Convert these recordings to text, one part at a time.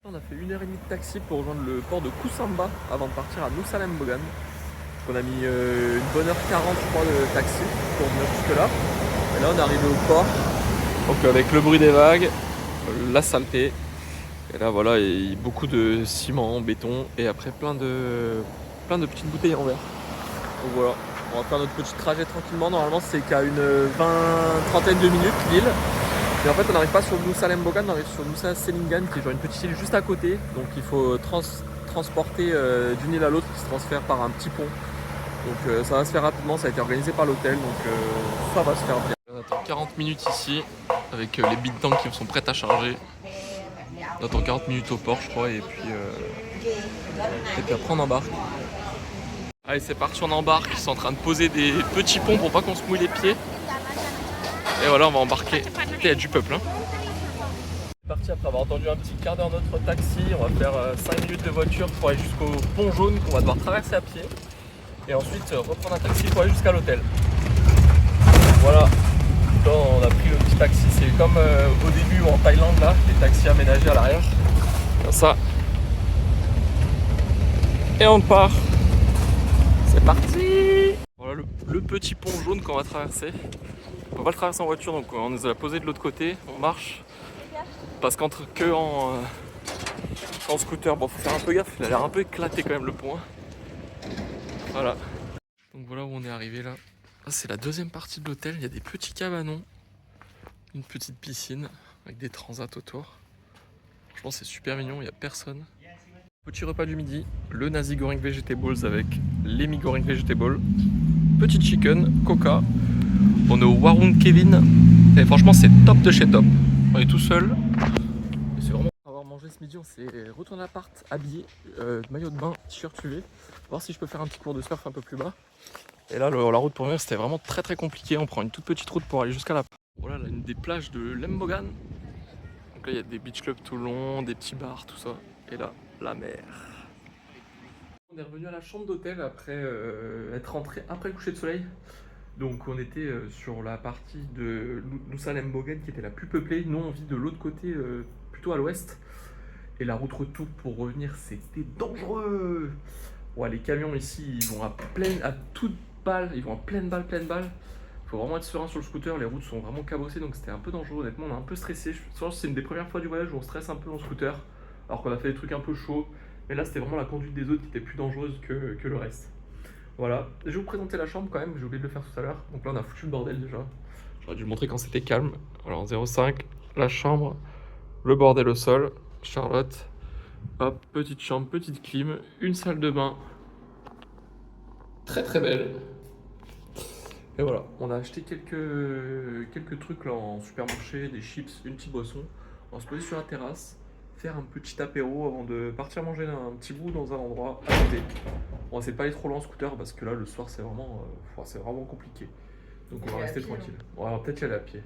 On a fait 1h30 de taxi pour rejoindre le port de Kusamba avant de partir à Nusa Lembongan. On a mis une bonne heure 40 je crois de taxi pour venir jusque là. Et là on est arrivé au port. Donc avec le bruit des vagues, la saleté. Et là voilà, et beaucoup de ciment, béton et après plein de petites bouteilles en verre. Donc voilà, on va faire notre petit trajet tranquillement. Normalement c'est qu'à une trentaine de minutes l'île. Et en fait on n'arrive pas sur Nusa Lembongan, on arrive sur Nusa Ceningan qui est genre une petite île juste à côté. Donc il faut transporter d'une île à l'autre qui se transfère par un petit pont. Donc ça va se faire rapidement, ça a été organisé par l'hôtel, donc ça va se faire bien. On attend 40 minutes ici avec les big tanks qui sont prêtes à charger. On attend 40 minutes au port je crois et puis après on embarque. Allez c'est parti, on embarque, ils sont en train de poser des petits ponts pour pas qu'on se mouille les pieds. Et voilà, on va embarquer. Il y a du peuple. Hein. C'est parti après avoir entendu un petit quart d'heure notre taxi. On va faire 5 minutes de voiture pour aller jusqu'au pont jaune qu'on va devoir traverser à pied. Et ensuite reprendre un taxi pour aller jusqu'à l'hôtel. Voilà. Là, on a pris le petit taxi. C'est comme au début en Thaïlande, là, les taxis aménagés à l'arrière. Comme ça. Et on part. C'est parti. Voilà le petit pont jaune qu'on va traverser. On peut pas le traverser en voiture, donc on nous a posé de l'autre côté, on marche. Parce qu'entre que en scooter, bon faut faire un peu gaffe, il a l'air un peu éclaté quand même le pont. Voilà. Donc voilà où on est arrivé là. Ah, c'est la deuxième partie de l'hôtel, il y a des petits cabanons, une petite piscine avec des transats autour. Franchement c'est super mignon, il n'y a personne. Petit repas du midi, le nasi goreng vegetables avec les mi goreng vegetables. Petit chicken, coca. On est au Warung Kevin. Et franchement c'est top de chez top. On est tout seul. C'est vraiment avoir mangé ce midi, on s'est retourné à l'appart, habillé, maillot de bain, t-shirt UV, voir si je peux faire un petit cours de surf un peu plus bas. Et là la route pour venir c'était vraiment très compliqué, on prend une toute petite route pour aller jusqu'à là. Voilà là, une des plages de Lembongan. Donc là il y a des beach clubs tout le long, des petits bars, tout ça. Et là, la mer. On est revenu à la chambre d'hôtel après être rentré après le coucher de soleil. Donc on était sur la partie de Nusa Lembongan qui était la plus peuplée. Nous on vit de l'autre côté, plutôt à l'ouest. Et la route retour pour revenir c'était dangereux. Ouais, les camions ici ils vont à toute balle, ils vont en pleine balle. Faut vraiment être serein sur le scooter, les routes sont vraiment cabossées donc c'était un peu dangereux. Honnêtement on a un peu stressé. Je pense que c'est une des premières fois du voyage où on stresse un peu en scooter. Alors qu'on a fait des trucs un peu chauds. Mais là c'était vraiment la conduite des autres qui était plus dangereuse que le reste. Voilà, je vais vous présenter la chambre quand même, j'ai oublié de le faire tout à l'heure. Donc là on a foutu le bordel déjà. J'aurais dû le montrer quand c'était calme. Alors 0,5, la chambre, le bordel au sol, Charlotte. Hop, petite chambre, petite clim, une salle de bain. Très belle. Et voilà, on a acheté quelques trucs là en supermarché, des chips, une petite boisson. On va se poser sur la terrasse, faire un petit apéro avant de partir manger un petit bout dans un endroit à côté. On va essayer de pas aller trop loin en scooter parce que là le soir c'est vraiment compliqué. Donc on va rester tranquille. On va peut-être y aller à pied.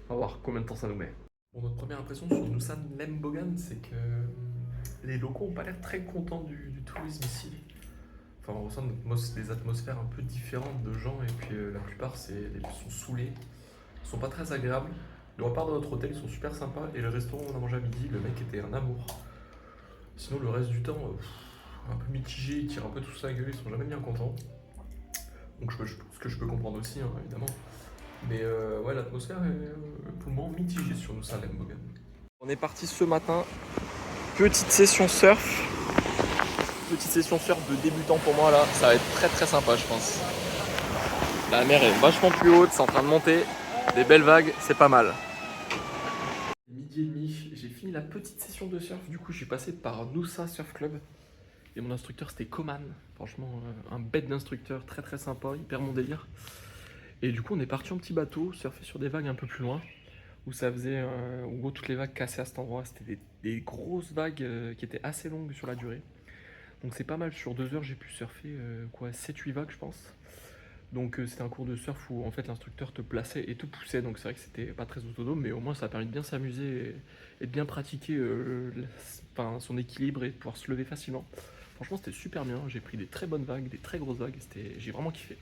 On va voir combien de temps ça nous met. Bon, notre première impression sur Nusa Lembongan, c'est que les locaux ont pas l'air très contents du tourisme ici. Enfin, on ressent des atmosphères un peu différentes de gens et puis la plupart sont saoulés, ils sont pas très agréables. Le repas de notre hôtel ils sont super sympas et le restaurant où on a mangé à midi, le mec était un amour. Sinon le reste du temps, un peu mitigé, ils tirent un peu tout ça à gueule, ils sont jamais bien contents. Donc ce que je peux comprendre aussi hein, évidemment. Mais ouais l'atmosphère est pour le moment mitigée sur Nusa Lembongan. On est parti ce matin, petite session surf. Petite session surf de débutant pour moi là, ça va être très sympa je pense. La mer est vachement plus haute, c'est en train de monter, des belles vagues, c'est pas mal. Midi et demi, j'ai fini la petite session de surf, du coup je suis passé par Nusa Surf Club. Et mon instructeur c'était Koman, franchement un bête d'instructeur, très sympa, hyper mon délire. Et du coup on est parti en petit bateau, surfer sur des vagues un peu plus loin, où ça faisait, en gros toutes les vagues cassaient à cet endroit, c'était des grosses vagues qui étaient assez longues sur la durée. Donc c'est pas mal, sur 2 heures j'ai pu surfer 7-8 vagues je pense. Donc c'était un cours de surf où en fait l'instructeur te plaçait et te poussait, donc c'est vrai que c'était pas très autonome, mais au moins ça a permis de bien s'amuser et de bien pratiquer son équilibre et de pouvoir se lever facilement. Franchement c'était super bien, j'ai pris des très bonnes vagues, des très grosses vagues, j'ai vraiment kiffé.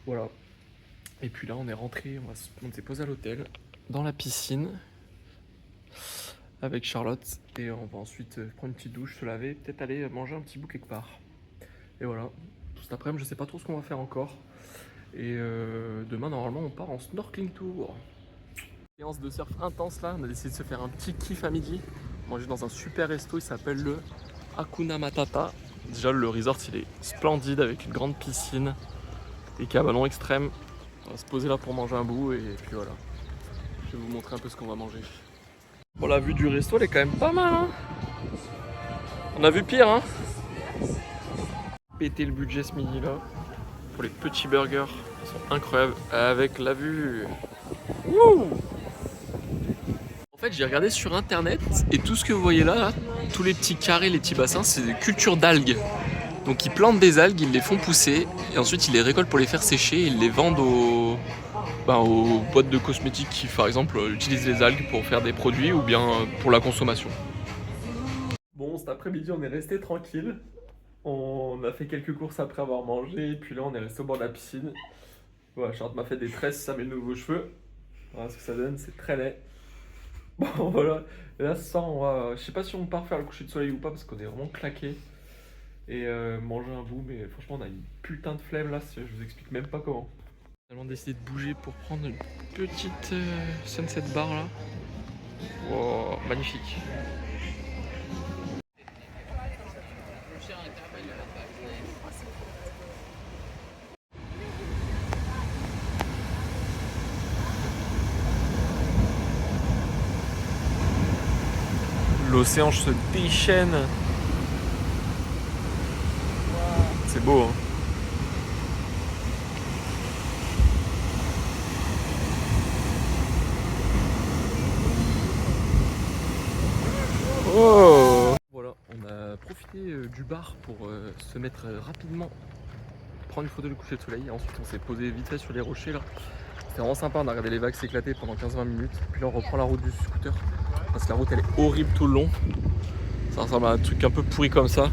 Voilà. Et puis là on est rentré, on s'est posé à l'hôtel, dans la piscine. avec Charlotte. Et on va ensuite prendre une petite douche, se laver, peut-être aller manger un petit bout quelque part. Et voilà, tout cet après-midi, je sais pas trop ce qu'on va faire encore. Et demain, normalement, on part en snorkeling tour. Séance de surf intense là, on a décidé de se faire un petit kiff à midi. Manger dans un super resto, il s'appelle le Hakuna Matata. Déjà, le resort, il est splendide avec une grande piscine et cabanon extrême. On va se poser là pour manger un bout et puis voilà. Je vais vous montrer un peu ce qu'on va manger. Bon, la vue du resto, elle est quand même pas mal, hein. On a vu pire, hein. Péter le budget ce midi là pour les petits burgers, ils sont incroyables avec la vue. Wouh! En fait, j'ai regardé sur internet et tout ce que vous voyez là, tous les petits carrés, les petits bassins, c'est des cultures d'algues. Donc ils plantent des algues, ils les font pousser et ensuite ils les récoltent pour les faire sécher et ils les vendent aux boîtes de cosmétiques qui, par exemple, utilisent les algues pour faire des produits ou bien pour la consommation. Bon, cet après-midi, on est resté tranquille. On a fait quelques courses après avoir mangé et puis là, on est resté au bord de la piscine. Voilà, Charlotte m'a fait des tresses, ça met de nouveaux cheveux. Voilà ce que ça donne, c'est très laid. Bon, voilà. Et là, ce soir, je sais pas si on part faire le coucher de soleil ou pas parce qu'on est vraiment claqué. Et manger un bout, mais franchement, on a une putain de flemme là, je vous explique même pas comment. On a décidé de bouger pour prendre une petite sunset bar là. Wow, magnifique. L'océan se déchaîne. C'est beau, hein. Oh! Voilà, on a profité du bar pour se mettre rapidement, prendre une photo du coucher de soleil. Ensuite, on s'est posé vite fait sur les rochers là. C'était vraiment sympa, on a regardé les vagues s'éclater pendant 15-20 minutes. Puis là, on reprend la route du scooter parce que la route elle est horrible tout le long. Ça ressemble à un truc un peu pourri comme ça.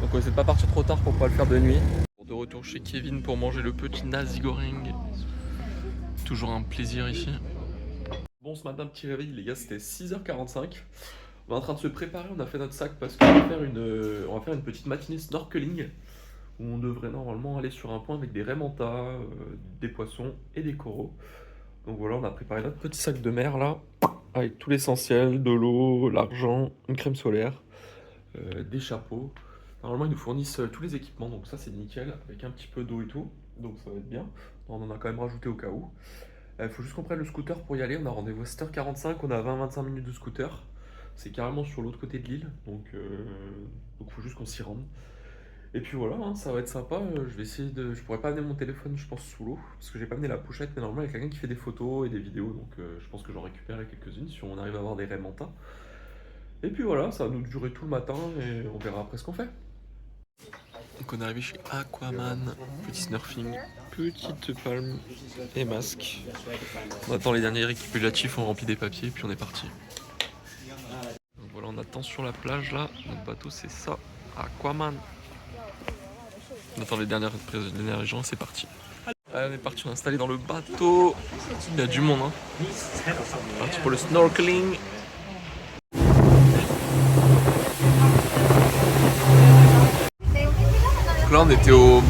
Donc on essaie de pas partir trop tard pour pas le faire de nuit. De retour chez Kevin pour manger le petit nasi goreng. Toujours un plaisir ici. Bon, ce matin, petit réveil, les gars, c'était 6h45. On est en train de se préparer, on a fait notre sac parce qu'on va faire une petite matinée snorkeling où on devrait normalement aller sur un point avec des raies mantas, des poissons et des coraux. Donc voilà, on a préparé notre petit sac de mer là, avec tout l'essentiel, de l'eau, l'argent, une crème solaire, des chapeaux. Normalement, ils nous fournissent tous les équipements, donc ça c'est nickel, avec un petit peu d'eau et tout, donc ça va être bien. On en a quand même rajouté au cas où. Il faut juste qu'on prenne le scooter pour y aller, on a rendez-vous à 7h45, on a 20-25 minutes de scooter. C'est carrément sur l'autre côté de l'île, donc faut juste qu'on s'y rende. Et puis voilà, hein, ça va être sympa. Je vais essayer de. Je pourrais pas amener mon téléphone, je pense, sous l'eau, parce que j'ai pas amené la pochette, mais normalement il y a quelqu'un qui fait des photos et des vidéos, donc je pense que j'en récupérerai quelques-unes si on arrive à avoir des raies mantas. Et puis voilà, ça va nous durer tout le matin et on verra après ce qu'on fait. Donc on est arrivé chez Aquaman, petit surfing, petite palme et masque. On attend les derniers récupératifs, on remplit des papiers et puis on est parti. Donc voilà, on attend sur la plage là, notre bateau c'est ça, Aquaman. On attend les dernières gens et c'est parti. Allez, on est parti, on est installé dans le bateau. Il y a du monde, hein. Parti pour le snorkeling. Donc là, on était au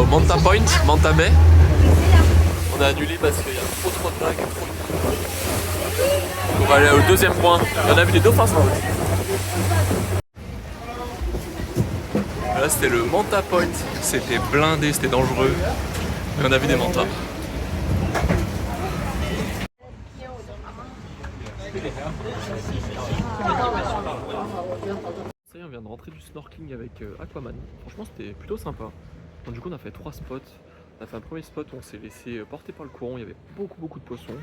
Manta Point, Manta Bay. On a annulé parce qu'il y a trop de vagues. On va aller au deuxième point. On a vu des dauphins sur la route. Là, c'était le Manta Point. C'était blindé, c'était dangereux. Mais on a vu des mantas. Ça y est, on vient de rentrer du snorkeling avec Aquaman. Franchement, c'était plutôt sympa. Donc, du coup, on a fait 3 spots. On a fait un premier spot où on s'est laissé porter par le courant. Il y avait beaucoup de poissons.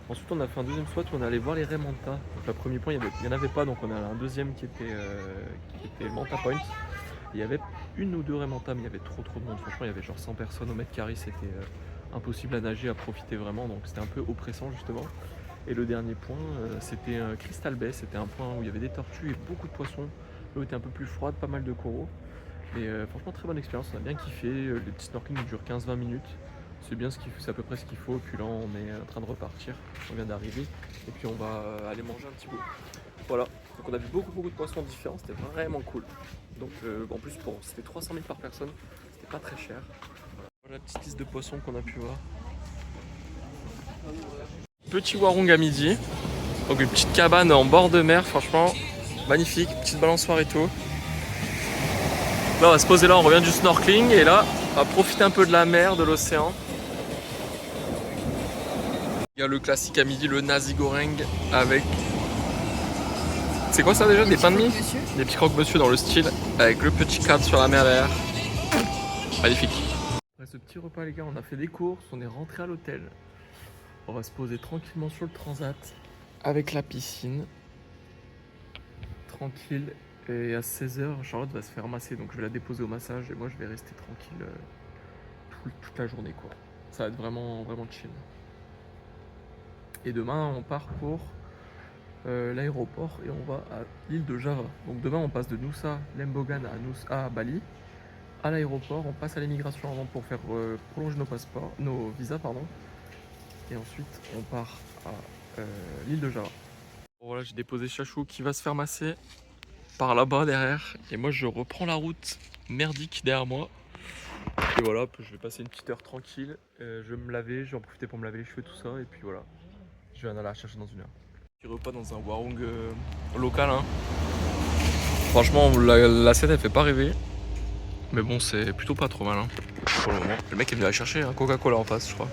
Ensuite, on a fait un deuxième spot où on est allé voir les raies mantas. Donc, le premier point, il n'y en avait pas. Donc, on a un deuxième qui était Manta Point. Il y avait une ou deux raies mantas, mais il y avait trop de monde. Franchement, il y avait genre 100 personnes au mètre carré. C'était impossible à nager, à profiter vraiment. Donc, c'était un peu oppressant, justement. Et le dernier point, c'était Crystal Bay. C'était un point où il y avait des tortues et beaucoup de poissons. L'eau était un peu plus froide, pas mal de coraux. Mais franchement, très bonne expérience. On a bien kiffé. Les petits snorkeling durent 15-20 minutes. C'est bien c'est à peu près ce qu'il faut. Puis là, on est en train de repartir. On vient d'arriver. Et puis, on va aller manger un petit bout. Voilà, donc on a vu beaucoup de poissons différents, c'était vraiment cool. Donc en plus c'était 300 000 par personne, c'était pas très cher. Voilà la petite liste de poissons qu'on a pu voir. Petit warung à midi, donc une petite cabane en bord de mer, franchement magnifique, petite balançoire et tout. Là on va se poser là, on revient du snorkeling et là on va profiter un peu de la mer, de l'océan. Il y a le classique à midi, le nasi goreng avec... C'est quoi ça déjà? Des pains de mie? Des petits croque-monsieur dans le style, avec le petit cadre sur la mer derrière. Magnifique. Après ce petit repas les gars, on a fait des courses, on est rentré à l'hôtel. On va se poser tranquillement sur le transat avec la piscine. Tranquille. Et à 16h, Charlotte va se faire masser, donc je vais la déposer au massage et moi je vais rester tranquille toute la journée quoi. Ça va être vraiment chill. Et demain on part pour l'aéroport et on va à l'île de Java. Donc demain on passe de Nusa Lembongan à Bali. À l'aéroport, on passe à l'immigration avant pour faire prolonger nos visas pardon. Et ensuite on part à l'île de Java. Bon, voilà, j'ai déposé Chachou qui va se faire masser par là-bas derrière. Et moi je reprends la route merdique derrière moi. Et voilà, je vais passer une petite heure tranquille. Je vais me laver, je vais en profiter pour me laver les cheveux tout ça. Et puis voilà, je vais aller la chercher dans une heure. Petit repas dans un warung local. Hein. Franchement, l'assiette elle fait pas rêver. Mais bon, c'est plutôt pas trop mal. Hein, pour le moment. Le mec est venu la chercher, un Coca-Cola en face, je crois.